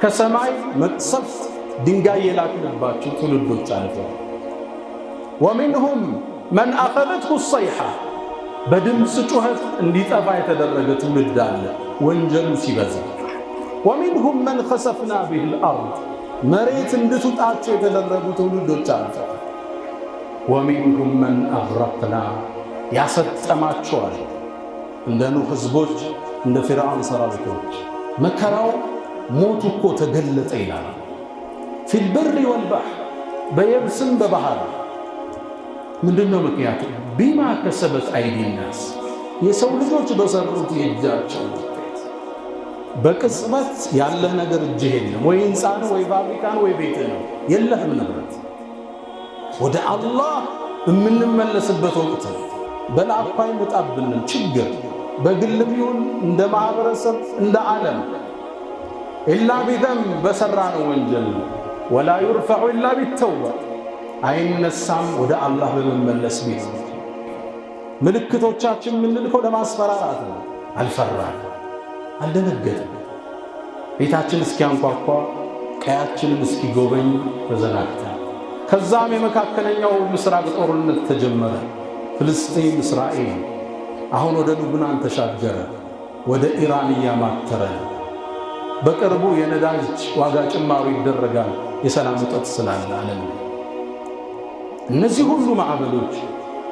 ከሰማይ መቅሰፍት ድንጋይ የላክንባቸው ትውልዶች አልፈዋል። ወሚንሁም መን አኸዘትሁ ሰይሐ በድምፅ ጩኸት እንዲጠፋ የተደረገ ትውልድ አለ ወንጀሉ ሲበዛ። ወሚንሁም መን ኸሰፍና ቢሂል አርድ መሬት እንድትውጣቸው የተደረጉ ትውልዶች አልፈዋል። ወሚንሁም መን አግረቅና ያሰጠማቸዋል እንደ ኑህ ህዝቦች እንደ ፊርዓውን ሰራዊቶች። መከራው ሞቱ እኮ ተገለጠ ይላል። ፊል በሪ ወልባሕር በየብስም በባህር። ምንድነው ምክንያቱ? ቢማ ከሰበት አይዲ ናስ የሰው ልጆች በሰሩት የእጃቸው ውጤት። በቅጽበት ያለህ ነገር እጅህ የለም። ወይ ህንፃ ነው፣ ወይ ፋብሪካ ነው፣ ወይ ቤት ነው፣ የለህም ንብረት። ወደ አላህ የምንመለስበት ወቅት በላኳ ይመጣብንም ችግር በግልም ይሁን እንደ ማህበረሰብ እንደ ዓለም ኢላ ቢዘንብ በሰራነው ወንጀል ወላ ዩርፈዑ ኢላ ቢተውባ አይነሳም ወደ አላህ በመመለስ ቤት። ምልክቶቻችን የምንልከው ለማስፈራራት ነው። አልፈራን፣ አልደነገጥም። ቤታችን እስኪያንኳኳ ቀያችንን እስኪጎበኝ ተዘናግተን። ከዛም የመካከለኛው ምስራቅ ጦርነት ተጀመረ። ፍልስጤም፣ እስራኤል አሁን ወደ ሉብናን ተሻገረ፣ ወደ ኢራን እያማተረ። በቅርቡ የነዳጅ ዋጋ ጭማሪ ይደረጋል የሰላም እጦት ስላለ ዓለም። እነዚህ ሁሉ ማዕበሎች፣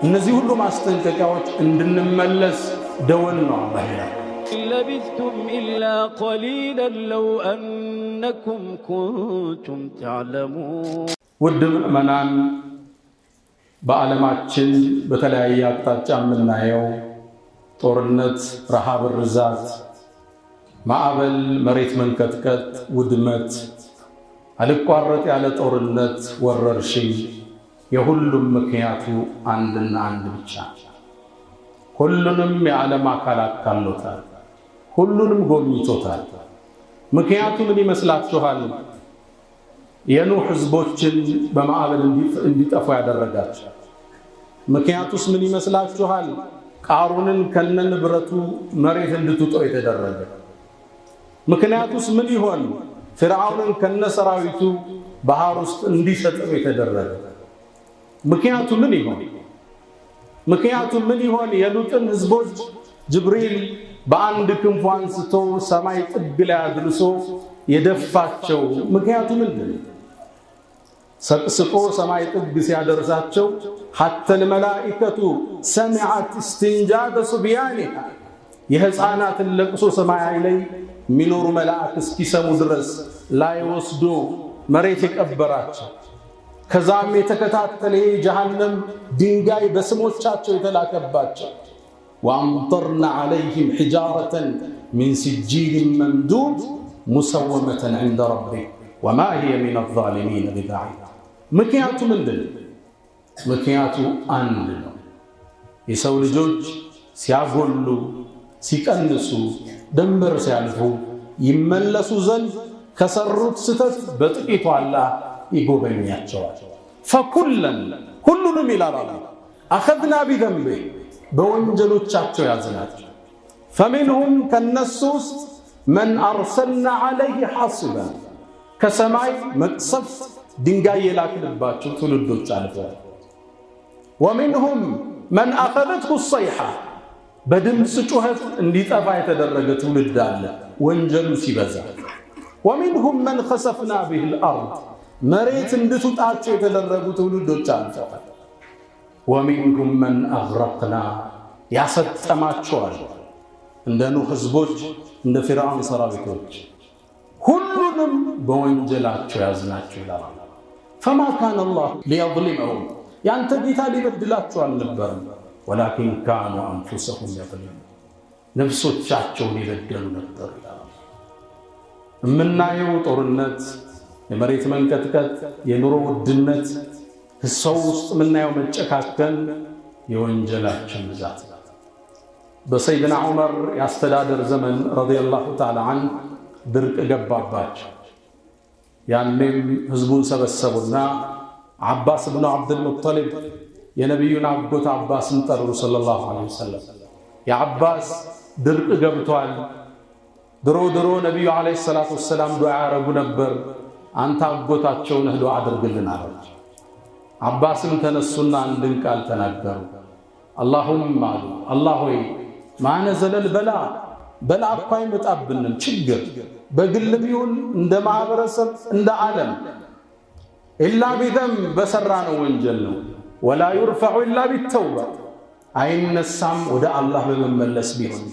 እነዚህ ሁሉ ማስጠንቀቂያዎች እንድንመለስ ደወል ነው አላህ ይላል። ለቢስቱም ኢላ ቀሊለን ለው አነኩም ኩንቱም ተዕለሙን። ውድ ምእመናን፣ በዓለማችን በተለያየ አቅጣጫ የምናየው ጦርነት፣ ረሃብ፣ ርዛት፣ ማዕበል፣ መሬት መንቀጥቀጥ፣ ውድመት፣ አልቋረጥ ያለ ጦርነት፣ ወረርሽኝ የሁሉም ምክንያቱ አንድና አንድ ብቻ። ሁሉንም የዓለም አካል አካሎታል፣ ሁሉንም ጎብኝቶታል። ምክንያቱ ምን ይመስላችኋል? የኑህ ህዝቦችን በማዕበል እንዲጠፉ ያደረጋቸው ምክንያቱስ ምን ይመስላችኋል? ቃሩንን ከነንብረቱ መሬት እንድትውጠው የተደረገ ምክንያቱስ ምን ይሆን? ፊርዓውንን ከነሰራዊቱ ባህር ውስጥ እንዲሰጥም የተደረገ ምክንያቱ ምን ይሆን? ምክንያቱ ምን ይሆን? የሉጥን ህዝቦች ጅብሪል በአንድ ክንፉ አንስቶ ሰማይ ጥግ ላይ አድርሶ የደፋቸው ምክንያቱ ምንድን ነው? ሰቅስቆ ሰማይ ጥግ ሲያደርሳቸው ሐተል መላኢከቱ ሰሚዐት እስትንጃደ ሱብያኒሃ የህፃናትን ለቅሶ ሰማይ ላይ የሚኖሩ መላእክ እስኪሰሙ ድረስ ላይ ወስዶ መሬት የቀበራቸው። ከዛም የተከታተለ ጀሃነም ድንጋይ በስሞቻቸው የተላከባቸው። ወአምጠርና ዐለይሂም ሒጃረተን ሚን ሲጂል መንዱድ ሙሰወመተን ዐንደ ረቢክ ወማ ሂየ ሚነ ዛሊሚን ቢበዒድ። ምክንያቱ ምንድን ነው? ምክንያቱ አንድ ነው። የሰው ልጆች ሲያጎሉ፣ ሲቀንሱ፣ ድንበር ሲያልፉ ይመለሱ ዘንድ ከሰሩት ስተት በጥቂቱ አላህ ይጎበኛቸዋል። ፈኩለን ሁሉንም ይላል አላህ አኸዝና ቢዘንቤ በወንጀሎቻቸው ያዝናቸው። ፈሚንሁም ከነሱ ውስጥ መን አርሰልና ዐለይህ ሐሲበን ከሰማይ መቅሰፍት ድንጋይ የላክንባቸው ትውልዶች አልፈዋል። ወሚንሁም መን አኸዘትሁ ሰይሐ በድምፅ ጩኸት እንዲጠፋ የተደረገ ትውልድ አለ ወንጀሉ ሲበዛ። ወሚንሁም መን ኸሰፍና ቢሂል አርድ መሬት እንድትውጣቸው የተደረጉ ትውልዶች አልፈዋል። ወሚንሁም መን አግረቅና ያሰጠማቸዋል እንደ ኑህ ህዝቦች እንደ ፊርዓውን ሰራዊቶች። ሁሉንም በወንጀላቸው ያዝናቸው ይላል። ፈማ ካነ አላሁ ሊየዝሊመሁም ያንተ ጌታ ሊበድላቸው አልነበረም። ወላኪን ካኑ አንፉሰሁም የዝሊሙን ነፍሶቻቸውን የበደሉ ነበር ይላል። የምናየው ጦርነት፣ የመሬት መንቀጥቀጥ፣ የኑሮ ውድነት፣ ሰው ውስጥ የምናየው መጨካከን የወንጀላችን ብዛት። በሰይድና ዑመር የአስተዳደር ዘመን ረዲየላሁ ተዓላ ዐንሁ ድርቅ ገባባቸው። ያኔም ህዝቡን ሰበሰቡና ዓባስ ብኑ ዓብድልሙጠሊብ የነቢዩን አጎት ዓባስን ጠሩ ሰለላሁ ዐለይሂ ወሰለም። የዓባስ ድርቅ ገብቷል፣ ድሮ ነቢዩ ዓለይሂ ሰላቱ ወሰላም ዱዓ ያረጉ ነበር። አንተ አጎታቸው ነህ ዱዓ አድርግልን አላቸው። አባስም ተነሱና አንድን ቃል ተናገሩ። አላሁማ አሉ፣ አላህ ሆይ ማነዘለል በላ እኮ አይመጣብንም ችግር በግልም ይሁን እንደ ማህበረሰብ እንደ ዓለም ኢላ ቢዘንብ በሰራነው ወንጀል ነው። ወላ ዩርፈዑ ኢላ ቢተውባ አይነሳም ወደ አላህ በመመለስ ቢሆን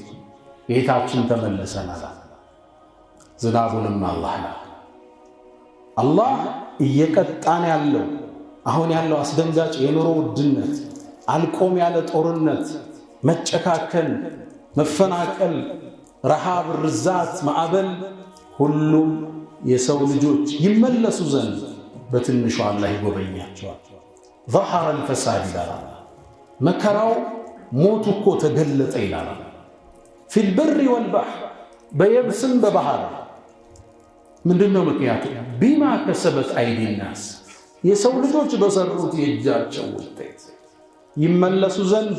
ጌታችን ተመለሰናል። ዝናቡንም አላህ እየቀጣን ያለው አሁን ያለው አስደንጋጭ የኑሮ ውድነት፣ አልቆም ያለ ጦርነት፣ መጨካከል፣ መፈናቀል፣ ረሃብ፣ ርዛት፣ ማዕበል ሁሉም የሰው ልጆች ይመለሱ ዘንድ በትንሹ አላህ ይጎበኛቸዋል። ظهر الفساد ይላል። መከራው ሞቱ እኮ ተገለጠ ይላል። في البر والبحر በየብስም በባህር ምንድነው ምክንያቱ? ቢማ ከሰበት አይዲ الناس የሰው ልጆች በሰሩት የእጃቸው ውጤት ይመለሱ ዘንድ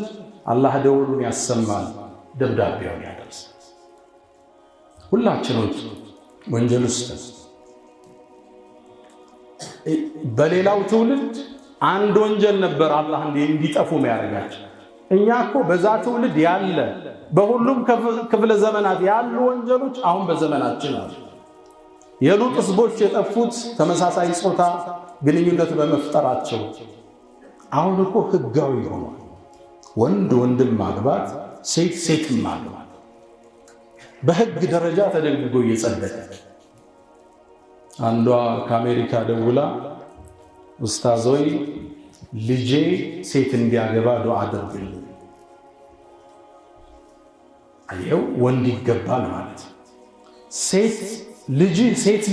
አላህ ደወሉን ያሰማል፣ ደብዳቤውን ያደርሳል። ሁላችንም ወንጀል ውስጥ በሌላው ትውልድ አንድ ወንጀል ነበር አላህ እንዲጠፉ የሚያደርጋቸው። እኛ እኮ በዛ ትውልድ ያለ በሁሉም ክፍለ ዘመናት ያሉ ወንጀሎች አሁን በዘመናችን አሉ። የሉጥ ህዝቦች የጠፉት ተመሳሳይ ጾታ ግንኙነት በመፍጠራቸው አሁን እኮ ህጋዊ ሆኗል። ወንድ ወንድም ማግባት፣ ሴት ሴት ማግባት በህግ ደረጃ ተደንግጎ እየጸደቀ አንዷ ከአሜሪካ ደውላ ኡስታዞይ ልጄ ሴት እንዲያገባ ዱዓ አድርግልኝ። አየው ወንድ ይገባል ማለት ሴት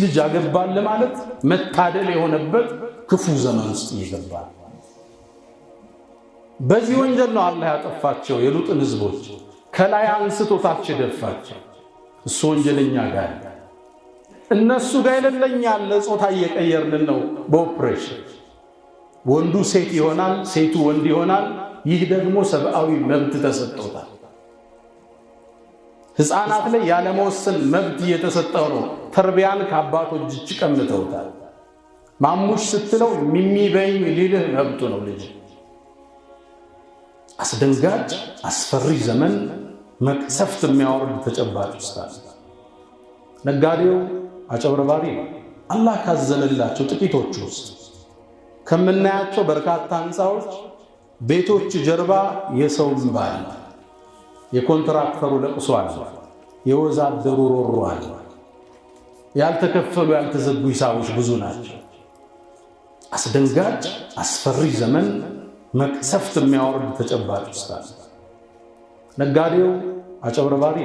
ልጅ አገባል ማለት መታደል የሆነበት ክፉ ዘመን ውስጥ ይገባል። በዚህ ወንጀል ነው አላህ ያጠፋቸው የሉጥን ህዝቦች ከላይ አንስቶ ታች ደፋቸው። እሱ ወንጀለኛ ጋር እነሱ ጋር የሌለኛል ጾታ እየቀየርን ነው በኦፕሬሽን ወንዱ ሴት ይሆናል፣ ሴቱ ወንድ ይሆናል። ይህ ደግሞ ሰብአዊ መብት ተሰጥቶታል። ህፃናት ላይ ያለመወሰን መብት እየተሰጠው ነው። ተርቢያን ከአባቶች እጅ ቀምተውታል። ማሙሽ ስትለው ሚሚበኝ ሊልህ መብቱ ነው ልጅ። አስደንጋጭ አስፈሪ ዘመን መቅሰፍት የሚያወርድ ተጨባጭ ውስጥ ነጋዴው አጨብረባሪ አላህ ካዘነላቸው ጥቂቶች ውስጥ ከምናያቸው በርካታ ህንፃዎች፣ ቤቶች ጀርባ የሰው እንባ አለ፣ የኮንትራክተሩ ለቅሶ አለ፣ የወዛደሩ ሮሮ አለ። ያልተከፈሉ ያልተዘጉ ሂሳቦች ብዙ ናቸው። አስደንጋጭ አስፈሪ ዘመን መቅሰፍት የሚያወርድ ተጨባጭ ውስጥ ነጋዴው አጨብረባሪ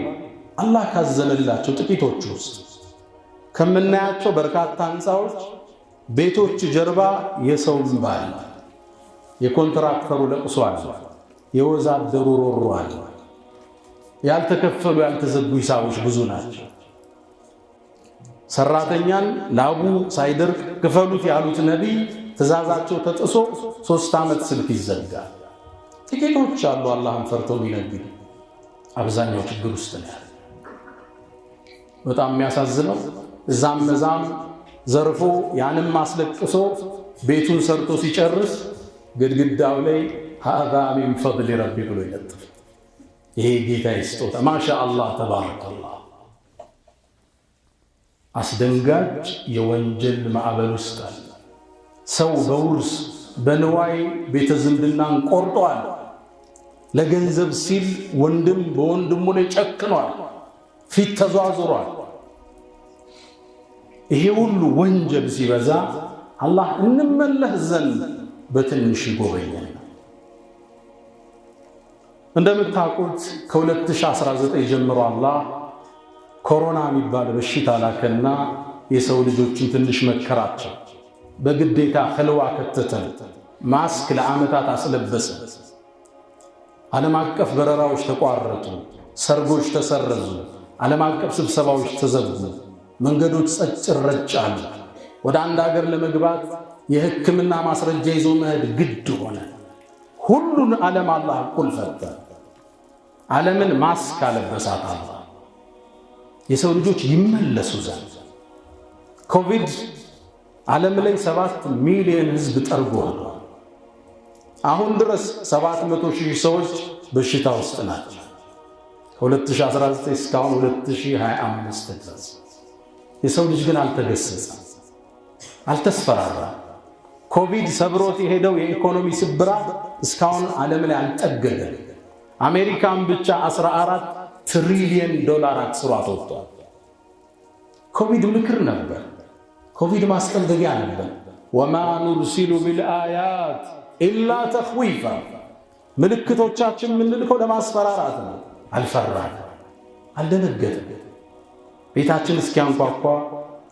አላህ ካዘነላቸው ጥቂቶች ውስጥ ከምናያቸው በርካታ ህንፃዎች፣ ቤቶች ጀርባ የሰው እንባ አለ፣ የኮንትራክተሩ ለቅሶ አለ፣ የወዛደሩ ሮሮ አለ። ያልተከፈሉ ያልተዘጉ ሂሳቦች ብዙ ናቸው። ሰራተኛን ላቡ ሳይደርቅ ክፈሉት ያሉት ነቢይ ትእዛዛቸው ተጥሶ 3 ዓመት ስልክ ይዘጋል። ጥቂቶች አሉ አላህን ፈርተው የሚነግዱ። አብዛኛው ችግር ውስጥ ነው ያለው። በጣም የሚያሳዝነው እዛም መዛም ዘርፎ ያንም አስለቅሶ ቤቱን ሰርቶ ሲጨርስ ግድግዳው ላይ ሃዛ ሚን ፈድሊ ረቢ ብሎ ይለጥፍ። ይሄ ጌታ ይስጦታ ማሻአላህ ተባረከላህ። አስደንጋጭ የወንጀል ማዕበል ውስጥ አለ። ሰው በውርስ በንዋይ ቤተ ዝምድናን ቆርጧል። ለገንዘብ ሲል ወንድም በወንድሙ ላይ ጨክኗል፣ ፊት ተዟዙሯል። ይሄ ሁሉ ወንጀል ሲበዛ አላህ እንመለስ ዘንድ በትንሽ ይጎበኛል። እንደምታውቁት ከ2019 ጀምሮ አላህ ኮሮና የሚባል በሽታ ላከና የሰው ልጆችን ትንሽ መከራቸው። በግዴታ ኸልዋ ከተተን፣ ማስክ ለዓመታት አስለበሰ። ዓለም አቀፍ በረራዎች ተቋረጡ፣ ሰርጎች ተሰረዙ፣ ዓለም አቀፍ ስብሰባዎች ተዘጉ፣ መንገዶች ጸጥ ረጭ አሉ። ወደ አንድ ሀገር ለመግባት የሕክምና ማስረጃ ይዞ መሄድ ግድ ሆነ። ሁሉን ዓለም አላህ ቁል ፈታ። ዓለምን ማስክ አለበሳት አላህ። የሰው ልጆች ይመለሱ ዘንድ ኮቪድ ዓለም ላይ 7 ሚሊዮን ህዝብ ጠርጓል። አሁን ድረስ 700,000 ሰዎች በሽታ ውስጥ ናቸው። ከ2019 እስካሁን 2025 ድረስ የሰው ልጅ ግን አልተገሰጸም፣ አልተስፈራራም። ኮቪድ ሰብሮት የሄደው የኢኮኖሚ ስብራት እስካሁን ዓለም ላይ አልጠገገም። አሜሪካን ብቻ 14 ትሪሊየን ዶላር አክስሯት ወጥቷል። ኮቪድ ምክር ነበር፣ ኮቪድ ማስጠንቀቂያ ነበር። ወማ ኑርሲሉ ቢልአያት ኢላ ተኽዊፋ፣ ምልክቶቻችን የምንልከው ለማስፈራራት ነው። አልፈራን፣ አልደነገጥም። ቤታችን እስኪያንኳኳ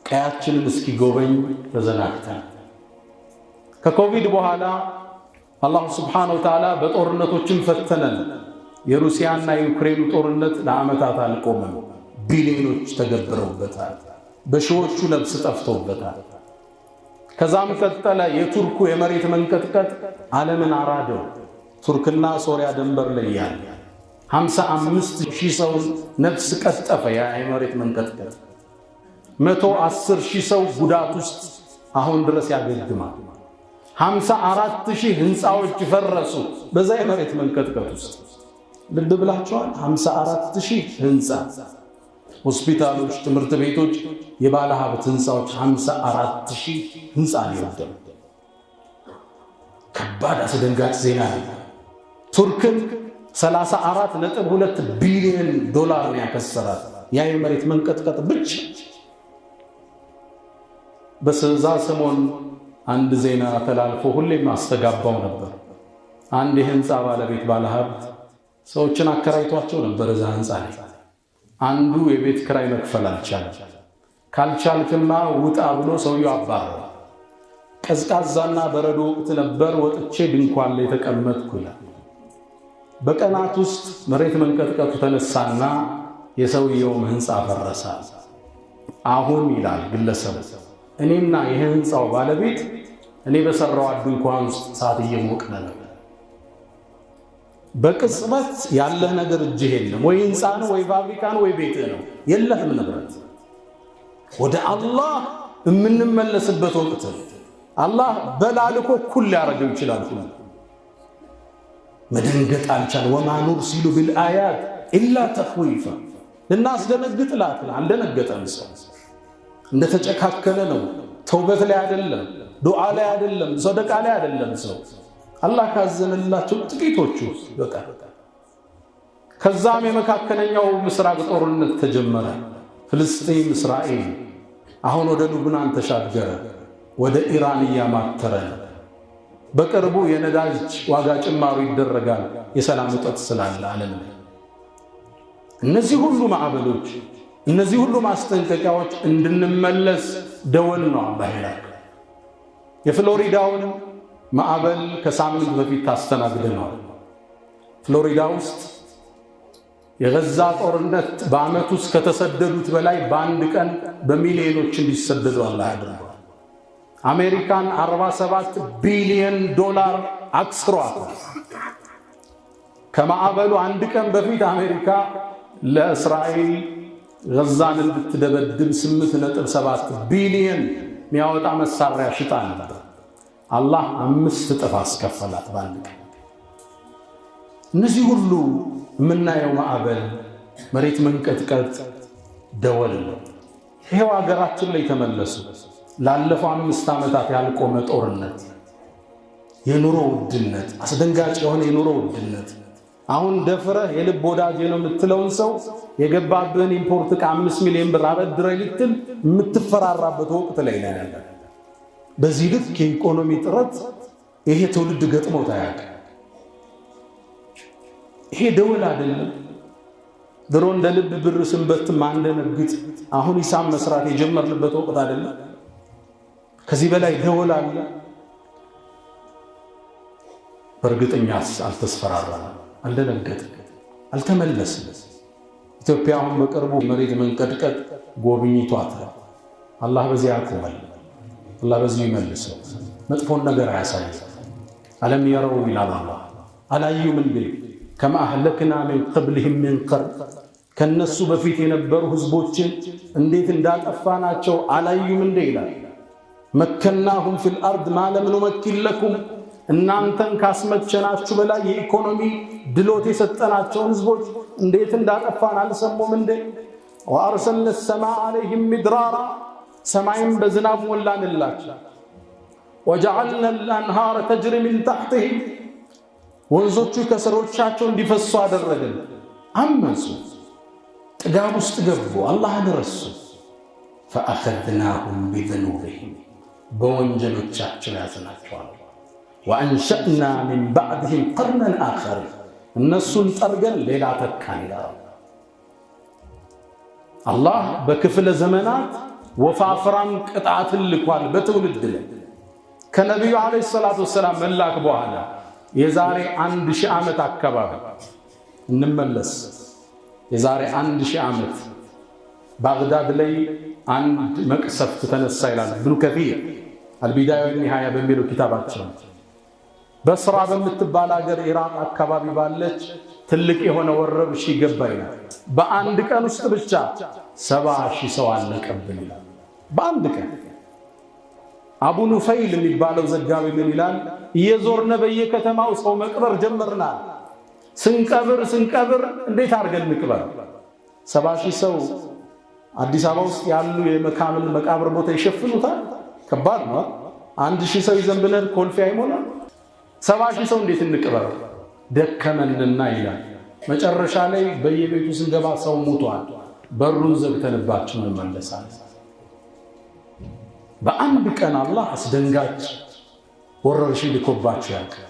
ቀያችንን እስኪጎበኝ ተዘናግተን። ከኮቪድ በኋላ አላሁ ስብሓነሁ ወተዓላ በጦርነቶችን ፈተነን። የሩሲያና የዩክሬኑ ጦርነት ለዓመታት አልቆመም። ቢሊዮኖች ተገብረውበታል። በሺዎቹ ነፍስ ጠፍቶበታል። ከዛም ቀጠለ የቱርኩ የመሬት መንቀጥቀጥ ዓለምን አራደው። ቱርክና ሶሪያ ድንበር ላይ ያለ 55,000 ሰው ነፍስ ቀጠፈ። ያ የመሬት መንቀጥቀጥ 110,000 ሰው ጉዳት ውስጥ አሁን ድረስ ያገግማል። 54,000 ህንፃዎች ፈረሱ በዛ የመሬት መንቀጥቀጥ ውስጥ። ልብ ብላችኋል? 54,000 ህንፃ፣ ሆስፒታሎች፣ ትምህርት ቤቶች፣ የባለ ሀብት ህንፃዎች 54,000 ህንፃ ይወደሙ። ከባድ አስደንጋጭ ዜና ነው። ቱርክን 34.2 ቢሊዮን ዶላር ነው ያከሰራት ያ የመሬት መንቀጥቀጥ ብቻ። በዛ ሰሞን አንድ ዜና ተላልፎ ሁሌም አስተጋባው ነበር። አንድ የህንፃ ባለቤት ባለሀብት ሰዎችን አከራይቷቸው ነበር እዛ ህንፃ ላይ። አንዱ የቤት ክራይ መክፈል አልቻለም። ካልቻልክማ ውጣ ብሎ ሰውየው አባረረ። ቀዝቃዛና በረዶ ወቅት ነበር። ወጥቼ ድንኳን ላይ ተቀመጥኩ ይላል። በቀናት ውስጥ መሬት መንቀጥቀጡ ተነሳና የሰውየውም ህንፃ ፈረሰ። አሁን ይላል ግለሰቡ እኔና የህንፃው ባለቤት እኔ በሰራው ድንኳን ውስጥ እሳት እየሞቅን ነበር። በቅጽበት ያለ ነገር እጅህ የለም። ወይ ህንፃ ነው ወይ ፋብሪካ ነው ወይ ቤት ነው፣ የለህም ንብረት። ወደ አላህ የምንመለስበት ወቅት አላህ በላልኮ ኩል ሊያደርገው ይችላል። መደንገጥ አልቻል። ወማ ኑርሲሉ ቢልአያት ኢላ ተኽዊፋ፣ ልናስደነግጥ ላክል። አልደነገጠም። ሰው እንደተጨካከለ ነው። ተውበት ላይ አይደለም፣ ዱዓ ላይ አይደለም፣ ሰደቃ ላይ አይደለም። ሰው አላህ ካዘነላቸው ጥቂቶቹ በቃ። ከዛም የመካከለኛው ምስራቅ ጦርነት ተጀመረ። ፍልስጤም፣ እስራኤል፣ አሁን ወደ ሉብናን ተሻገረ፣ ወደ ኢራን እያማተረ። በቅርቡ የነዳጅ ዋጋ ጭማሪ ይደረጋል፣ የሰላም እጦት ስላለ ዓለም ላይ። እነዚህ ሁሉ ማዕበሎች፣ እነዚህ ሁሉ ማስጠንቀቂያዎች እንድንመለስ ደወል ነው አላህ ይላል። የፍሎሪዳውን ማዕበል ከሳምንት በፊት ታስተናግደናል። ፍሎሪዳ ውስጥ የገዛ ጦርነት በዓመት ውስጥ ከተሰደዱት በላይ በአንድ ቀን በሚሊዮኖች እንዲሰደዱ አላህ ያደርጋል። አሜሪካን 47 ቢሊዮን ዶላር አክስሯታል። ከማዕበሉ አንድ ቀን በፊት አሜሪካ ለእስራኤል ገዛን እንድትደበድብ 8.7 ቢሊዮን የሚያወጣ መሳሪያ ሽጣ ነበር። አላህ 5 እጥፍ አስከፈላት በአንድ ቀን። እነዚህ ሁሉ የምናየው ማዕበል፣ መሬት መንቀጥቀጥ ደወል ነው። ይሄው ሀገራችን ላይ ተመለሱ። ላለፈው 5 ዓመታት ያልቆመ ጦርነት፣ የኑሮ ውድነት፣ አስደንጋጭ የሆነ የኑሮ ውድነት። አሁን ደፍረህ የልብ ወዳጅ ነው የምትለውን ሰው የገባብህን ኢምፖርት ዕቃ 5 ሚሊዮን ብር አበድረህ ልትል የምትፈራራበት ወቅት ላይ ነው ያለ። በዚህ ልክ የኢኮኖሚ ጥረት ይሄ ትውልድ ገጥሞት አያውቅም። ይሄ ደወል አይደለም። ድሮ እንደ ልብ ብር ስንበትም አንደነግጥ። አሁን ሂሳብ መስራት የጀመርንበት ወቅት አይደለም። ከዚህ በላይ ደወል አለ። በእርግጠኛስ አልተስፈራራንም፣ አልደነገጥንም፣ አልተመለስንም። ኢትዮጵያ አሁን በቅርቡ መሬት መንቀጥቀጥ ጎብኝቷታል። አላህ በዚህ ያቆማል። አላህ በዚህ ይመልሰው። መጥፎን ነገር አያሳይም። አለም የረው ይላል አላህ። አላዩም እንዴ ከማ አህለክና ምን ቀብልህም ምን ቀር ከነሱ በፊት የነበሩ ህዝቦችን እንዴት እንዳጠፋናቸው አላዩም እንዴ ይላል። መከናሁም ፊል አርድ ማ ለም ኑመኪን ለኩም እናንተን ካስመቸናችሁ በላይ የኢኮኖሚ ድሎት የሰጠናቸውን ህዝቦች እንዴት እንዳጠፋን አልሰሙም እንዴ? ወአርሰልነ ሰማአ ዐለይሂም ሚድራራ ሰማይን በዝናብ ሞላንላቸው። ወጀዐልነ አልአንሃረ ተጅሪ ሚን ተሕቲሂም ወንዞቹ ከስሮቻቸው እንዲፈሱ አደረግን። አመፁ፣ ጥጋብ ውስጥ ገቡ፣ አላህን ረሱ። ፈአኸዝናሁም ቢዙኑቢሂም በወንጀሎቻቸው ያዝናቸዋል። ወአንሸእና ሚን ባዕድህም ቀርነን አኸሪን እነሱን ጠርገን ሌላ ተካን ይላል አላህ። በክፍለ ዘመናት ወፋፍራም ቅጣትን ልኳል በትውልድ ላይ። ከነቢዩ ዓለይሂ ሰላቱ ወሰላም መላክ በኋላ የዛሬ 1000 ዓመት አካባቢ እንመለስ። የዛሬ 1000 ዓመት ባግዳድ ላይ አንድ መቅሰፍት ተነሳ ይላል ኢብኑ ከሲር አልቢዳያ ወኒሃያ በሚለው ኪታባቸው። በስራ በምትባል ሀገር ኢራቅ አካባቢ ባለች ትልቅ የሆነ ወረርሽ ገባ ይላል። በአንድ ቀን ውስጥ ብቻ 70,000 ሰው አለቀብን ይላል። በአንድ ቀን አቡ ኑፈይል የሚባለው ዘጋቢ ምን ይላል? እየዞርነ በየከተማው ሰው መቅበር ጀመርናል። ስንቀብር እንዴት አድርገን እንቅበር? 70,000 ሰው አዲስ አበባ ውስጥ ያሉ የመካምን መቃብር ቦታ ይሸፍኑታል? ከባድ ነው። 1000 ሰው ይዘን ብለን ኮልፌ አይሞላም። 70,000 ሰው እንዴት እንቅበር? ደከመንና ይላል። መጨረሻ ላይ በየቤቱ ስንገባ ሰው ሞቷል። በሩን ዘግተንባቸው እንመለሳለን። በአንድ ቀን አላህ አስደንጋጭ ወረርሽኝ ልኮባቸው ያውቃል።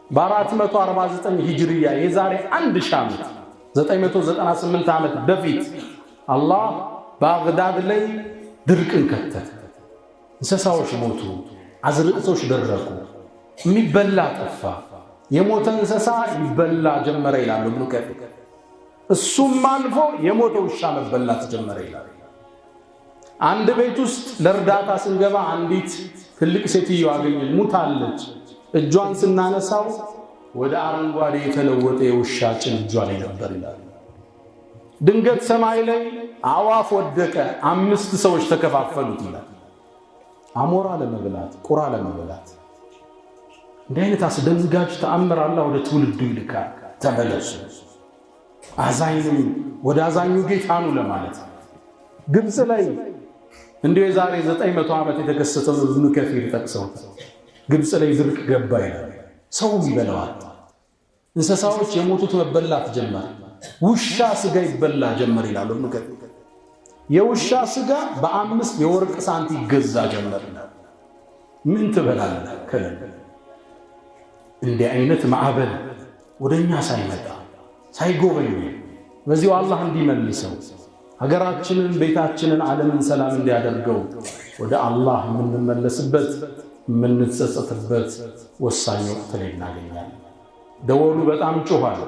በ449 ሂጅሪያ የዛሬ 1000 ዓመት 998 ዓመት በፊት አላህ ባግዳድ ላይ ድርቅን ከተተ። እንስሳዎች ሞቱ፣ አዝርዕቶች ደረቁ፣ የሚበላ ጠፋ። የሞተ እንስሳ ይበላ ጀመረ ይላሉ ኢብኑ ከሲር። እሱም አልፎ የሞተ ውሻ መበላት ጀመረ ይላሉ። አንድ ቤት ውስጥ ለእርዳታ ስንገባ አንዲት ትልቅ ሴትዮ አገኘን፣ ሙታለች። እጇን ስናነሳው ወደ አረንጓዴ የተለወጠ የውሻ ጭን እጇ ላይ ነበር ይላሉ። ድንገት ሰማይ ላይ አዋፍ ወደቀ፣ 5 ሰዎች ተከፋፈሉት ይላል። አሞራ ለመብላት፣ ቁራ ለመብላት። እንዲህ አይነት አስደንጋጭ ተአምር አላህ ወደ ትውልዱ ይልካል። ተመለሱ፣ አዛኙ ወደ አዛኙ ጌታ ኑ ለማለት። ግብፅ ላይ እንዲሁ የዛሬ 900 ዓመት የተከሰተው ኢብኑ ከሲር ጠቅሰው ግብፅ ላይ ድርቅ ገባ ይላል። ሰውም ይበላዋል። እንስሳዎች የሞቱት መበላት ጀመረ። ውሻ ስጋ ይበላ ጀመር ይላሉ ኢብኑ ከሲር። የውሻ ስጋ በ5 የወርቅ ሳንቲ ይገዛ ጀመር። ምን ትበላለህ ከለለ? እንዲህ አይነት ማዕበል ወደኛ ሳይመጣ ሳይጎበኝ በዚሁ አላህ እንዲመልሰው ሀገራችንን፣ ቤታችንን፣ ዓለምን ሰላም እንዲያደርገው ወደ አላህ የምንመለስበት የምንጸጸትበት ወሳኝ ወቅት ላይ እናገኛለን። ደወሉ በጣም ጮኋል።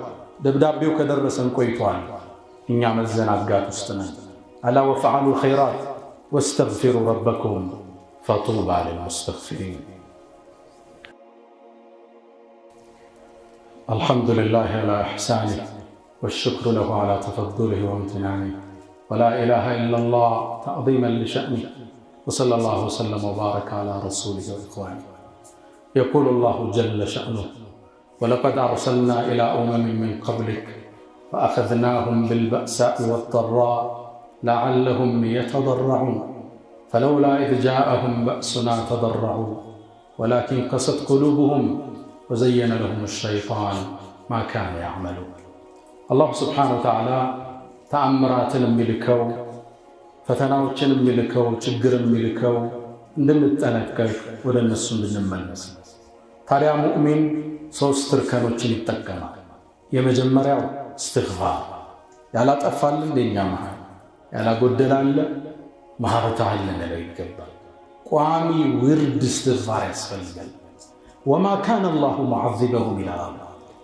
ደብዳቤው ከደረሰን ቆይቷል። እኛ መዘናጋት ውስጥ ነን። አላ ወፈዓሉ ኸይራት ወስተግፊሩ ረበኩም ፈጡባ ሊልሙስተግፊሪን። አልሐምዱሊላህ ዐላ ኢሕሳኒህ ወሽክሩ ለሁ ዐላ ተፈዱሊህ ወምትናኒህ ወላ ኢላሃ ኢለላህ ተዕዚመን ሊሸእኒህ وصلى الله وسلم وبارك على رسوله وإخوانه. يقول الله جل شأنه ولقد أرسلنا إلى أمم من قبلك فأخذناهم بالبأساء والضراء لعلهم يتضرعون فلولا إذ جاءهم بأسنا تضرعوا ولكن قست قلوبهم وزين لهم الشيطان ما كانوا يعملون. الله سبحانه وتعالى تأمرات الملكو ፈተናዎችን የሚልከው ችግር የሚልከው እንድንጠነቀቅ ወደ እነሱ እንድንመለስ። ታዲያ ሙእሚን 3 እርከኖችን ይጠቀማል። የመጀመሪያው እስትግፋር። ያላጠፋል እንደኛ መሃል ያላጎደላለ ማህበታል ለነገ ይገባል። ቋሚ ውርድ እስትግፋር ያስፈልጋል። ወማ ካነ አላሁ ሙዐዚበሁም ይላል።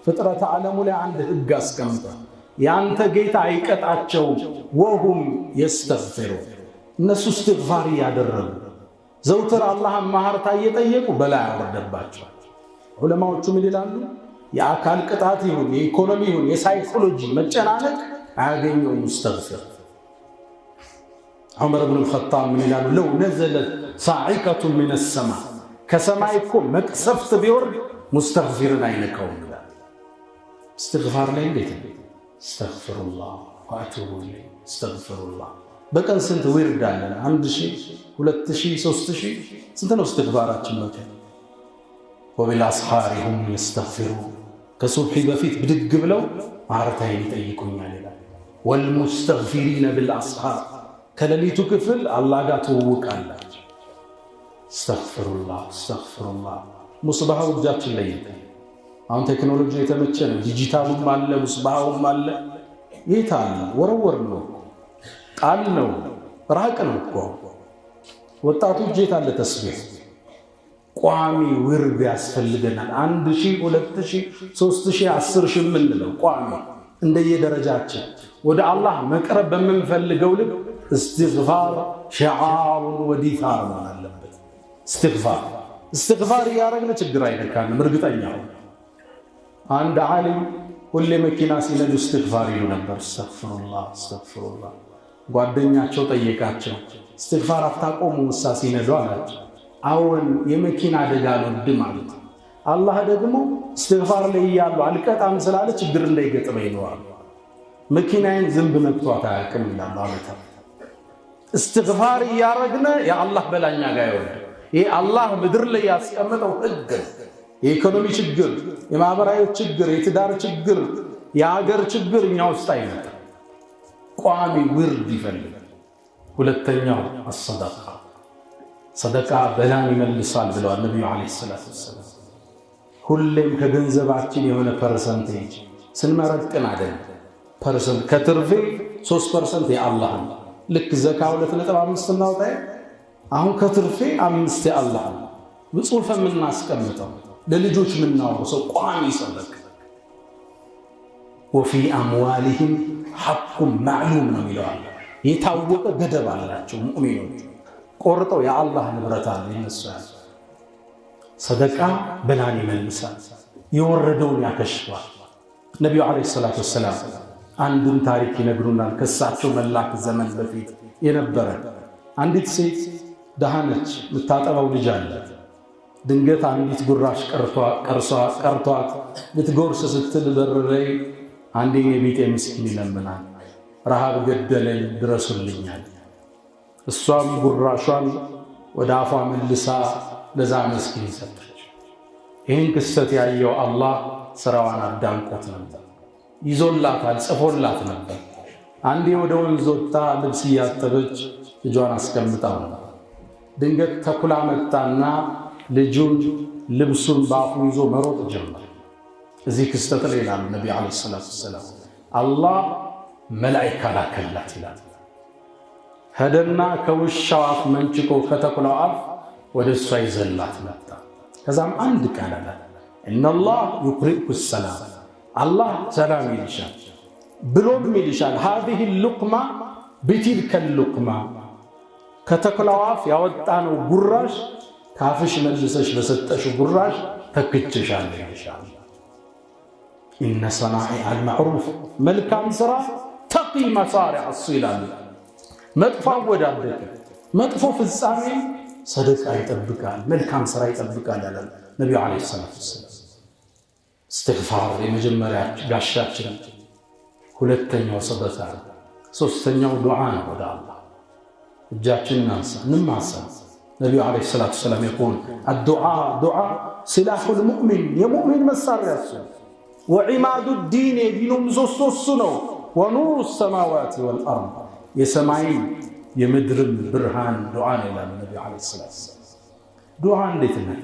ፍጥረት ዓለሙ ላይ አንድ ህግ አስቀምጧል። ያንተ ጌታ አይቀጣቸውም። ወሁም የስተግፊሩ እነሱ እስትግፋር ያደረጉ ዘውትር አላህን ማህርታ እየጠየቁ በላይ አወረደባቸው። ዑለማዎቹ ምን ይላሉ? የአካል ቅጣት ይሁን የኢኮኖሚ ይሁን የሳይኮሎጂ መጨናነቅ አያገኘው ሙስተግፊር። ዑመር ብን አልኸጣብ ምን ይላሉ? ለው ነዘለት ሳዒቀቱን ሚነ ሰማ፣ ከሰማይ እኮ መቅሰፍት ቢወርድ ሙስተግፊርን አይነካውም ይላል። እስትግፋር ላይ እንዴት ነው? እስተግፊሩላህ ወአቱቡ ኢለይህ፣ እስተግፊሩላህ። በቀን ስንት ዊርድ አለን? 1000፣ 2000፣ 3000 ስንት ነው እስትግፋራችን በቀን? ወቢልአስሓሪ ሁም የስተግፊሩን፣ ከሱብሒ በፊት ብድግ ብለው ማረታዬን ይጠይቁኛል ይላል። ወልሙስተግፊሪነ ቢልአስሓር፣ ከሌሊቱ ክፍል አላህ ጋር ትውውቃላችሁ። እስተግፊሩላህ እስተግፊሩላህ። ሙስባሃው እጃችን ላይ ይገኛል። አሁን ቴክኖሎጂ የተመቸ ነው። ዲጂታሉም አለ፣ ሙስባሃውም አለ። የት አለ? ወረወር ነው፣ ጣል ነው፣ ራቅ ነው እኮ። ወጣቱ እጄት አለ ተስቢህ። ቋሚ ውርድ ያስፈልገናል። 1000፣ 2000፣ 3000፣ 10000 የምንለው ቋሚ እንደየደረጃችን ወደ አላህ መቅረብ በምንፈልገው ልክ እስትግፋር ሸዓሩን ወዲፋር ነው አለበት። እስትግፋር እያደረግን ችግር አይነካንም። እርግጠኛ አንድ ዓሊም ሁሌ መኪና ሲነዱ እስትግፋር ይሉ ነበር። እስተግፍሩላህ እስተግፍሩላህ። ጓደኛቸው ጠየቃቸው፣ እስትግፋር አታቆሙ ውሳ ሲነዱ አላቸው። አዎን የመኪና አደጋ አልወድም ማለት ነው። አላህ ደግሞ እስትግፋር ላይ እያሉ አልቀጣም ስላለ ችግር እንዳይገጥመኝ ይለዋል። መኪናዬን ዝንብ ነክቷት አያውቅም ይላል ማለት ነው። እስትግፋር እያረግነ የአላህ በላኛ ጋር ይወርድ። ይሄ አላህ ምድር ላይ ያስቀመጠው ህግ፣ የኢኮኖሚ ችግር፣ የማህበራዊ ችግር፣ የትዳር ችግር፣ የሀገር ችግር እኛ ውስጥ አይመጣም። ቋሚ ውርድ ይፈልጋል። ሁለተኛው አሰደቃ፣ ሰደቃ በላን ይመልሳል ብለዋል ነቢዩ ዓለይሂ ሰላቱ ወሰላም። ሁሌም ከገንዘባችን የሆነ ፐርሰንቴጅ ስንመረቅን አይደለም። ፐርሰንት ከትርፌ 3% የአላህ ነው። ልክ ዘካ 2.5 እናውጣ። አሁን ከትርፌ 5 የአላህ ነው። በጽሁፍ የምናስቀምጠው ለልጆች የምናወርሰው ቋሚ ሰደቃ። ወፊ አምዋሊሂም ሐቁን ማዕሉም ነው ይለዋል። የታወቀ ገደብ አላቸው ሙእሚኖች። ቆርጠው የአላህ ንብረት አለ የነሱ ያለ። ሰደቃ በላን ይመልሳል፣ የወረደውን ያከሽፋል። ነቢዩ ዓለይሂ ሰላቱ ወሰላም አንድን ታሪክ ይነግሩናል። ከሳቸው መላክ ዘመን በፊት የነበረ አንዲት ሴት ደሃ ነች፣ የምታጠባው ልጅ አለ። ድንገት አንዲት ጉራሽ ቀርቷት ልትጎርስ ስትል በር ላይ አንዴ የቢጤ ምስኪን ይለምናል። ረሃብ ገደለኝ ድረሱልኛል። እሷም ጉራሿን ወደ አፏ መልሳ ለዛ ምስኪን ሰጠች። ይህን ክስተት ያየው አላህ ስራዋን አዳንቆት ነበር፣ ይዞላታል፣ ጽፎላት ነበር። አንዴ ወደ ወንዝ ወጥታ ልብስ እያጠበች ልጇን አስቀምጣው ነበር። ድንገት ተኩላ መጣና ልጁን ልብሱን በአፉ ይዞ መሮጥ ጀመር። እዚህ ክስተት ላይ ይላሉ ነቢ ዓለይሂ ሰላቱ ወሰላም አላህ መላኢካ ላከላት ይላል። ሄደና ከውሻው አፍ መንጭቆ ከተኩላው አፍ ወደ እሷ ይዘላት መጣ። ከዛም አንድ ቃል አለ፣ ኢነላህ ዩቅሪኡኩ ሰላም፣ አላህ ሰላም ይልሻል ብሎም ይልሻል። ሃዚሂ ሉቅማ ቢቲልከ ሉቅማ፣ ከተኩላው አፍ ያወጣነው ጉራሽ ካፍሽ መልሰሽ በሰጠሽው ጉራሽ ተክቼሻለሁ ይልሻል። ኢነ ሰናዒ አልማዕሩፍ፣ መልካም ስራ ተቂ መሳሪዕ እሱ ይላል። መጥፎ አወዳደቅ፣ መጥፎ ፍጻሜ ሰደቃ ይጠብቃል፣ መልካም ስራ ይጠብቃል ያለ ነቢዩ ዓለይሂ ሰላቱ ወሰላም። እስትግፋር የመጀመሪያ ጋሻችን፣ ሁለተኛው ሰደቃ፣ ሶስተኛው ዱዓ ነው። ወደ አላህ እጃችንን እናንሳ፣ እንማሳ። ነቢዩ ዓለይሂ ሰላቱ ወሰላም ይቁል አዱዓ ዱዓ ሲላሑል ሙእሚን፣ የሙእሚን መሳሪያ እሱ፣ ወዒማዱ ዲን፣ የዲኑ ምሰሶ እሱ ነው። ወኑሩ ሰማዋት ወልአርድ፣ የሰማይም የምድርም ብርሃን ዱዓ ነው ይላሉ ነቢዩ ዓለይሂ ሰላቱ ወሰላም። ዱዓ እንዴት ነው?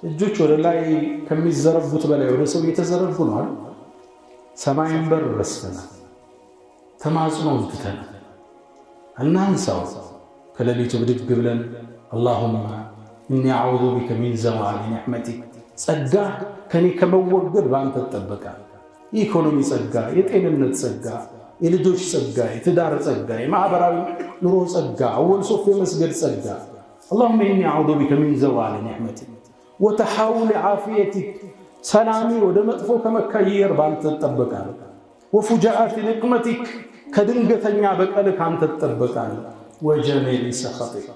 እጆች ወደ ላይ ከሚዘረጉት በላይ ወደ ሰው እየተዘረጉ ነው አይደል? ሰማይን በር ረስተናል፣ ተማጽኖን ትተናል። እናንሳው ከሌሊቱ ብድግ ብለን አላሁመ እኒ አዑዙ ቢከ ሚን ዘዋሊ ኒዕመቲክ፣ ጸጋ ከኔ ከመወገድ በአንተ ትጠበቃል። የኢኮኖሚ ጸጋ፣ የጤንነት ጸጋ፣ የልጆች ጸጋ፣ የትዳር ጸጋ፣ የማህበራዊ ኑሮ ጸጋ፣ አወል ሶፍ የመስገድ ጸጋ። አላሁመ እኒ አዑዙ ቢከ ሚን ዘዋሊ ኒዕመቲክ ወተሐውል ዓፊየቲክ፣ ሰላሚ ወደ መጥፎ ከመቀየር በአንተ ትጠበቃል። وفجاءات نقمتك كدنجتنيا بقلك أنت تطبقان وجميل سخطك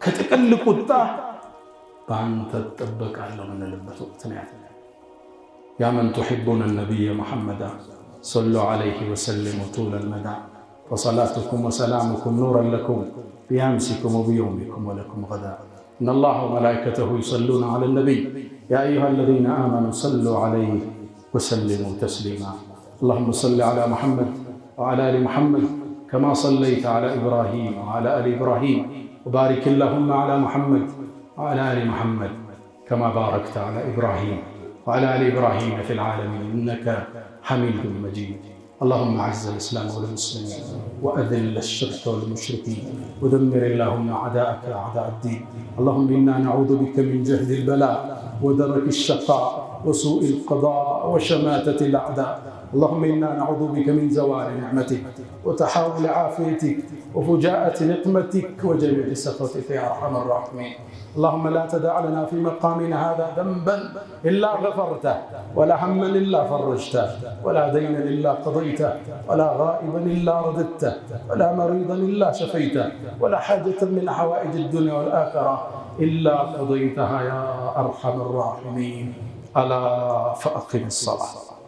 كتقلق الطاح بأنت تطبقان من اللبة وقتنا يا من تحبون النبي محمدا صلوا عليه وسلموا طول المدى وصلاتكم وسلامكم نورا لكم بأمسكم وبيومكم ولكم غدا إن الله وملائكته يصلون على النبي يا أيها الذين آمنوا صلوا عليه وسلموا تسليما اللهم صل على محمد وعلى آل محمد كما صليت على إبراهيم وعلى آل إبراهيم وبارك اللهم على محمد وعلى آل محمد كما باركت على إبراهيم وعلى آل إبراهيم في العالمين إنك حميد مجيد اللهم أعز الإسلام والمسلمين وأذل الشرك والمشركين ودمر اللهم أعداءك أعداء الدين اللهم إنا نعوذ بك من جهد البلاء ودرك الشقاء وسوء القضاء وشماتة الأعداء اللهم إنا نعوذ بك من زوال نعمتك وتحول عافيتك وفجاءة نقمتك وجميع سخطك يا أرحم الراحمين اللهم لا تدع لنا في مقامنا هذا ذنبا إلا غفرته ولا هما إلا فرجته ولا دينا إلا قضيته ولا غائبا إلا رددته ولا مريضا إلا شفيته ولا حاجة من حوائج الدنيا والآخرة إلا قضيتها يا أرحم الراحمين ألا فأقم الصلاة